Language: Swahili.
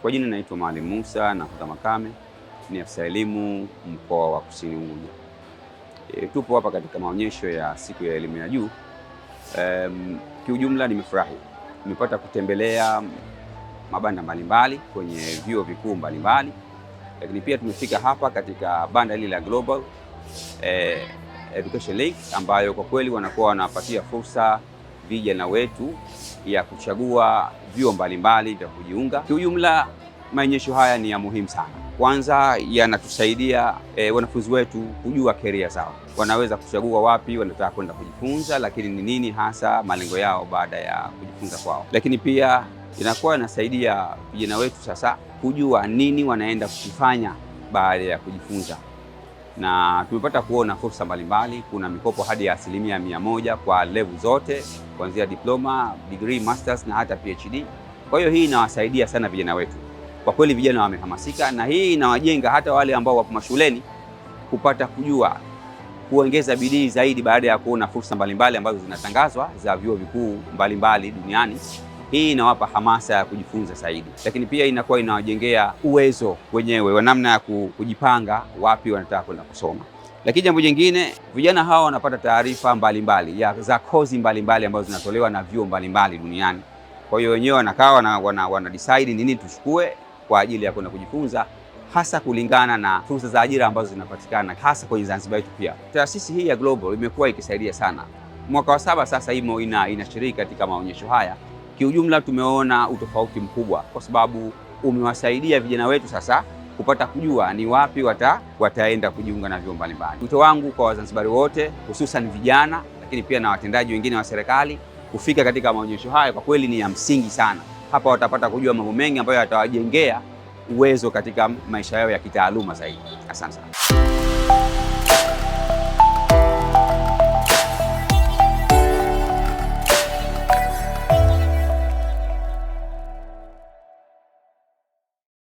Kwa jina naitwa Maalim Musa Nahodha Makame, ni afisa elimu mkoa wa Kusini Unguja. Tupo hapa katika maonyesho ya siku ya elimu ya juu. Kiujumla nimefurahi, nimepata kutembelea mabanda mbalimbali kwenye vyuo vikuu mbalimbali, lakini pia tumefika hapa katika banda hili la Global Education Link, ambayo kwa kweli wanakuwa wanapatia fursa vijana wetu ya kuchagua vyuo mbalimbali vya kujiunga. Kiujumla maonyesho haya ni ya muhimu sana. Kwanza yanatusaidia wanafunzi wetu kujua career zao, wanaweza kuchagua wapi wanataka kwenda kujifunza, lakini ni nini hasa malengo yao baada ya kujifunza kwao. Lakini pia inakuwa inasaidia vijana wetu sasa kujua nini wanaenda kukifanya baada ya kujifunza, na tumepata kuona fursa mbalimbali. Kuna mikopo hadi ya 100% kwa level zote, kuanzia diploma, degree, masters na hata PhD. Kwa hiyo hii inawasaidia sana vijana wetu. Kwa kweli vijana wamehamasika, na hii inawajenga hata wale ambao wapo mashuleni kupata kujua, kuongeza bidii zaidi baada ya kuona fursa mbalimbali ambazo zinatangazwa za vyuo vikuu mbalimbali duniani. Hii inawapa hamasa ya kujifunza zaidi, lakini pia inakuwa inawajengea uwezo wenyewe wa namna ya kujipanga wapi wanataka kwenda kusoma. Lakini jambo jingine, vijana hawa wanapata taarifa mbalimbali za kozi mbalimbali ambazo zinatolewa na vyuo mbalimbali duniani. Kwa hiyo wenyewe wanakaa wana decide nini tuchukue kwa ajili ya kwenda kujifunza, hasa kulingana na fursa za ajira ambazo zinapatikana hasa kwenye Zanzibar yetu. Pia taasisi hii ya Global imekuwa ikisaidia sana. Mwaka wa 7 sasa inashiriki katika maonyesho haya. Kiujumla tumeona utofauti mkubwa, kwa sababu umewasaidia vijana wetu sasa kupata kujua ni wapi wataenda kujiunga na vyuo mbalimbali. Wito wangu kwa Wazanzibari wote, hususan vijana, lakini pia na watendaji wengine wa serikali, kufika katika maonyesho haya kwa kweli ni ya msingi sana. Hapa watapata kujua mambo mengi ambayo yatawajengea uwezo katika maisha yao ya kitaaluma zaidi. Asante sana.